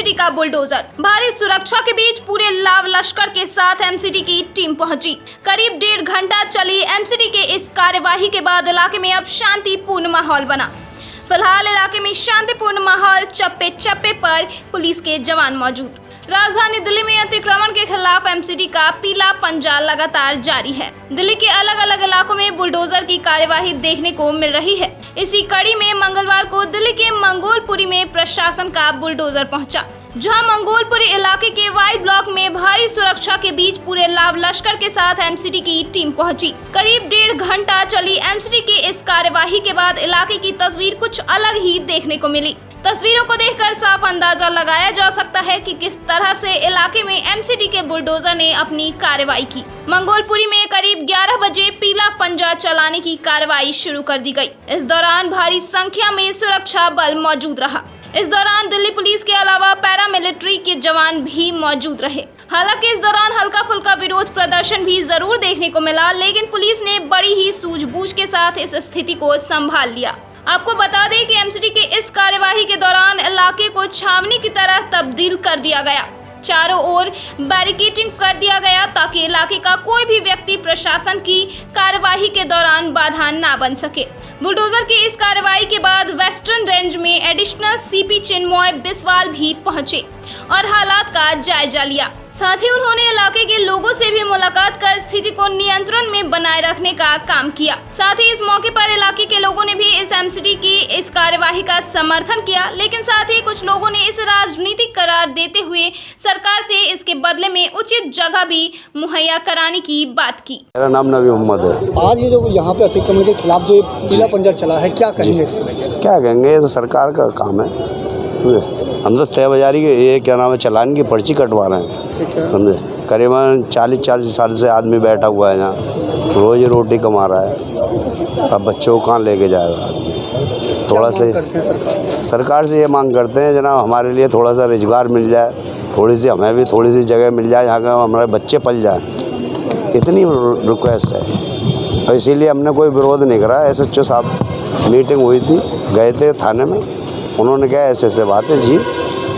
MCD का bulldozer. भारी सुरक्षा के बीच पूरे लाव लश्कर के साथ एमसीडी की टीम पहुंची। करीब 1.5 घंटा चली एमसीडी के इस कार्यवाही के बाद इलाके में अब शांतिपूर्ण माहौल बना। फिलहाल इलाके में शांतिपूर्ण माहौल, चप्पे चप्पे पर पुलिस के जवान मौजूद। राजधानी दिल्ली में अतिक्रमण के खिलाफ एमसीडी का पीला पंजा लगातार जारी है। दिल्ली के अलग अलग इलाकों में बुलडोजर की कार्यवाही देखने को मिल रही है। इसी कड़ी में मंगलवार को दिल्ली के मंगोलपुरी में प्रशासन का बुलडोजर पहुंचा, जहां मंगोलपुरी इलाके के वाई ब्लॉक में भारी सुरक्षा के बीच पूरे लाव लश्कर के साथ एमसीडी की टीम पहुंची। करीब 1.5 घंटा चली एमसीडी के इस कार्यवाही के बाद इलाके की तस्वीर कुछ अलग ही देखने को मिली। तस्वीरों को देखकर साफ अंदाजा लगाया जा सकता है कि किस तरह से इलाके में एमसीडी के बुलडोजर ने अपनी कार्रवाई की। मंगोलपुरी में करीब 11 बजे पीला पंजा चलाने की कार्रवाई शुरू कर दी गई। इस दौरान भारी संख्या में सुरक्षा बल मौजूद रहा। इस दौरान दिल्ली पुलिस के अलावा पैरामिलिट्री के जवान भी मौजूद रहे। हालांकि इस दौरान हल्का फुल्का विरोध प्रदर्शन भी जरूर देखने को मिला, लेकिन पुलिस ने बड़ी ही सूझबूझ के साथ इस स्थिति को संभाल लिया। आपको बता दें कि एमसीडी के इस कार्यवाही के दौरान इलाके को छावनी की तरह तब्दील कर दिया गया। चारों ओर बैरिकेडिंग कर दिया गया ताकि इलाके का कोई भी व्यक्ति प्रशासन की कार्यवाही के दौरान बाधा ना बन सके। बुलडोजर की इस कार्रवाई के बाद वेस्टर्न रेंज में एडिशनल सीपी चिन्मय बिस्वाल भी पहुंचे और हालात का जायजा लिया। साथ ही उन्होंने इलाके के लोगों से भी मुलाकात कर स्थिति को नियंत्रण में बनाए रखने का काम किया। साथ ही इस मौके पर इलाके के लोगों ने भी इस एमसीडी की इस कार्यवाही का समर्थन किया, लेकिन साथ ही कुछ लोगों ने इसे राजनीतिक करार देते हुए सरकार से इसके बदले में उचित जगह भी मुहैया कराने की बात की। मेरा नाम नबी मोहम्मद है। आज ये जो यहाँ पे अतिक्रमण के खिलाफ जो पीला पंजा चला है, क्या कहेंगे इसमें? क्या कहेंगे, ये तो सरकार का काम है। हम तो तय बाजारी के ये क्या नाम है चालान की पर्ची कटवा रहे हैं, समझे। करीबन 40 साल से आदमी बैठा हुआ है यहाँ, रोज रोटी कमा रहा है। अब बच्चों को कहाँ लेके जाएगा आदमी। थोड़ा से सरकार से ये मांग करते हैं जनाब, हमारे लिए थोड़ा सा रोजगार मिल जाए, थोड़ी सी हमें भी थोड़ी सी जगह मिल जाए जहाँ का हमारे बच्चे पल जाए। इतनी रिक्वेस्ट है और इसीलिए हमने कोई विरोध नहीं करा। SHO साहब मीटिंग हुई थी, गए थे थाने में, उन्होंने कहा ऐसे बातें जी।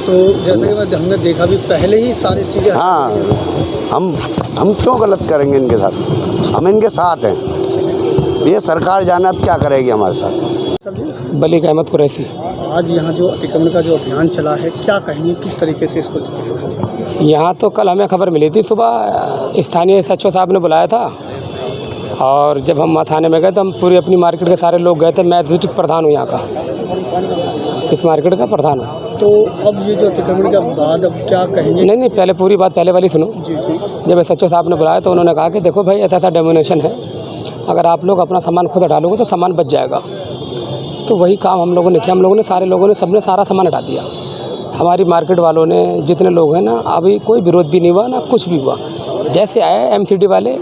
तो जैसे कि हमने देखा भी पहले ही सारी चीज़ें, हाँ, हम क्यों गलत करेंगे इनके साथ? हम इनके साथ हैं। ये सरकार जाने अब क्या करेगी हमारे साथ। बली अहमद कुरैशी। आज यहाँ जो अतिक्रमण का जो अभियान चला है, क्या कहेंगे, किस तरीके से इसको लेते हैं? यहाँ तो कल हमें खबर मिली थी, सुबह स्थानीय SHO साहब ने बुलाया था और जब हम थाने में गए तो हम पूरी अपनी मार्केट के सारे लोग गए थे। मैं डिस्ट्रिक्ट प्रधान हूँ यहाँ का, इस मार्केट का प्रधान हूँ। तो अब ये जो अतिक्रमण के बाद अब क्या कहेंगे? नहीं, पहले पूरी बात पहले वाली सुनो। जी। जब SHO साहब ने बुलाया तो उन्होंने कहा कि देखो भाई, ऐसा डोमिनेशन है, अगर आप लोग अपना सामान खुद हटा लोगे तो सामान बच जाएगा। तो वही काम हम लोगों ने किया। हम लोगों ने सारे लोगों ने सबने सारा सामान हटा दिया। हमारी मार्केट वालों ने, जितने लोग हैं ना, अभी कोई विरोध भी नहीं हुआ ना कुछ भी हुआ। जैसे आए एमसीडी वाले,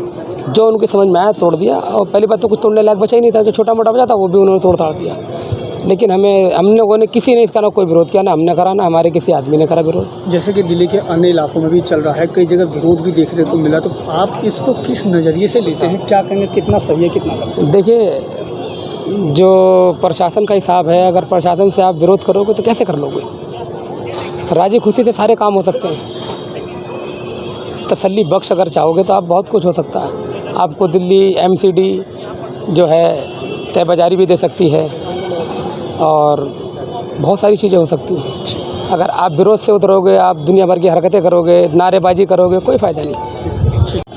जो उनकी समझ में आया तोड़ दिया। और पहली बात तो कुछ तोड़ने लायक बचा ही नहीं था, जो छोटा मोटा बचा था वो भी उन्होंने तोड़ दिया। लेकिन हम लोगों ने किसी ने इसका ना कोई विरोध किया, ना हमने करा, ना हमारे किसी आदमी ने करा विरोध। जैसे कि दिल्ली के अन्य इलाकों में भी चल रहा है, कई जगह विरोध भी देखने को मिला, तो आप इसको किस नज़रिए से लेते हैं? क्या कहेंगे, कितना सही है, कितना गलत? देखिए, जो प्रशासन का हिसाब है, अगर प्रशासन से आप विरोध करोगे तो कैसे कर लोगे? राजी खुशी से सारे काम हो सकते हैं। तसल्ली बख्श अगर चाहोगे तो आप बहुत कुछ हो सकता है। आपको दिल्ली एमसीडी जो है तय बाजारी भी दे सकती है और बहुत सारी चीज़ें हो सकती हैं। अगर आप विरोध से उतरोगे, आप दुनिया भर की हरकतें करोगे, नारेबाजी करोगे, कोई फ़ायदा नहीं।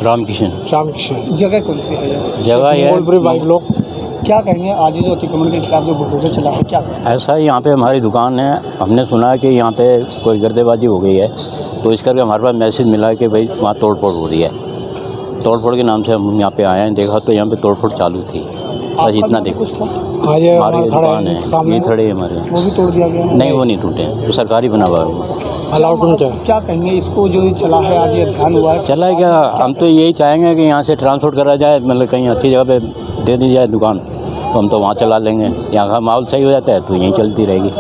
रामकिशन। जगह कौन सी है? जगह ये वाई ब्लॉक। क्या कहेंगे, आज जो अतिक्रमण के खिलाफ जो बुलडोजर चला है, क्या कहेंगे? ऐसा ही यहाँ पे हमारी दुकान है, हमने सुना कि यहाँ पे कोई गर्देबाजी हो गई है, तो इस करके हमारे पास मैसेज मिला कि भाई वहाँ तोड़फोड़ हो रही है। तोड़फोड़ के नाम से हम यहाँ पे आए हैं, देखा तो यहाँ पे तोड़फोड़ चालू थी। बस इतना देखो। हमारी दुकान है, ये खड़े हमारे, वो भी तोड़ दिया गया? नहीं, वो नहीं टूटे, वो सरकारी बना हुआ है। क्या कहेंगे, इसको जो चला है आज ये अभियान हुआ है, चला है क्या? हम तो यही चाहेंगे कि यहाँ से ट्रांसपोर्ट करा जाए, मतलब कहीं अच्छी जगह पे दे दी जाए दुकान, तो हम तो वहाँ चला लेंगे। यहाँ का माहौल सही हो जाता है तो यहीं चलती रहेगी।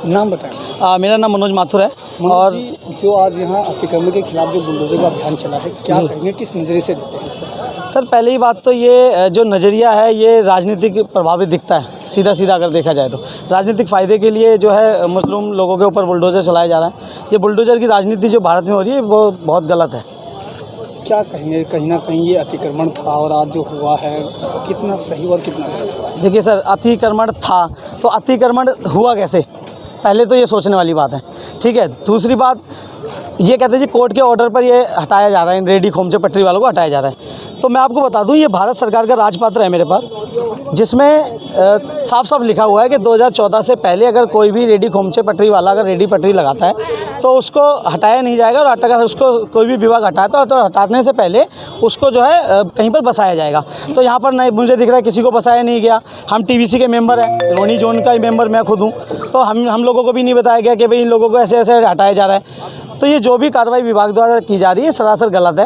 नाम बताएं। मेरा नाम मनोज माथुर है। और जो आज यहाँ अतिक्रमण के खिलाफ जो बुलडोजर का अभियान चला है, क्या कहेंगे, किस नज़रिए से देखते हैं इसको? सर पहली बात तो ये जो नज़रिया है ये राजनीतिक प्रभावित दिखता है, सीधा सीधा अगर देखा जाए तो राजनीतिक फ़ायदे के लिए जो है मुस्लिम लोगों के ऊपर बुलडोज़र चलाया जा रहा है। ये बुलडोज़र की राजनीति जो भारत में हो रही है वो बहुत गलत है। क्या कहेंगे, कहीं ना कहीं ये अतिक्रमण था और आज जो हुआ है कितना सही और कितना गलत हुआ? देखिए सर, अतिक्रमण था तो अतिक्रमण हुआ कैसे, पहले तो ये सोचने वाली बात है। ठीक है, दूसरी बात ये कहते हैं जी कोर्ट के ऑर्डर पर ये हटाया जा रहा है, रेडी खोमचे पटरी वालों को हटाया जा रहा है। तो मैं आपको बता दूं ये भारत सरकार का राजपत्र है मेरे पास, जिसमें साफ साफ लिखा हुआ है कि 2014 से पहले अगर कोई भी रेडी खोमचे पटरी वाला अगर रेडी पटरी लगाता है तो उसको हटाया नहीं जाएगा, और अगर उसको कोई भी विभाग हटाता तो हटाने से पहले उसको जो है कहीं पर बसाया जाएगा। तो यहाँ पर नहीं, मुझे दिख रहा है किसी को बसाया नहीं गया। हम TVC के मेंबर हैं, रोनी जोन का ही मेंबर मैं खुद हूँ, तो हम लोगों को भी नहीं बताया गया कि भाई इन लोगों को ऐसे ऐसे हटाया जा रहा है। तो ये जो भी कार्रवाई विभाग द्वारा की जा रही है सरासर गलत है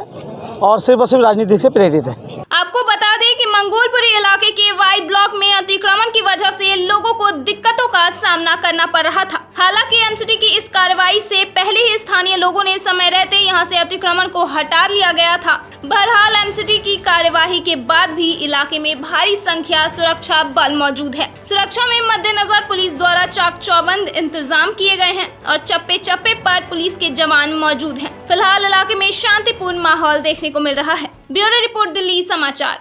और सिर्फ और सिर्फ राजनीति से प्रेरित है। आपको बता दें कि मंगोलपुरी इलाके के वाई ब्लॉक में अतिक्रमण की वजह से लोगों को दिक्कतों का सामना करना पड़ रहा था। हालांकि MCT की इस कार्रवाई से पहले ही स्थानीय लोगों ने समय रहते यहां से अतिक्रमण को हटा लिया गया था। बहरहाल MCT की कार्यवाही के बाद भी इलाके में भारी संख्या सुरक्षा बल मौजूद है। सुरक्षा में मद्देनजर पुलिस द्वारा चाक चौबंद इंतजाम किए गए हैं और चप्पे चप्पे पर पुलिस के जवान मौजूद हैं। फिलहाल इलाके में शांतिपूर्ण माहौल देखने को मिल रहा है। ब्यूरो रिपोर्ट, दिल्ली समाचार।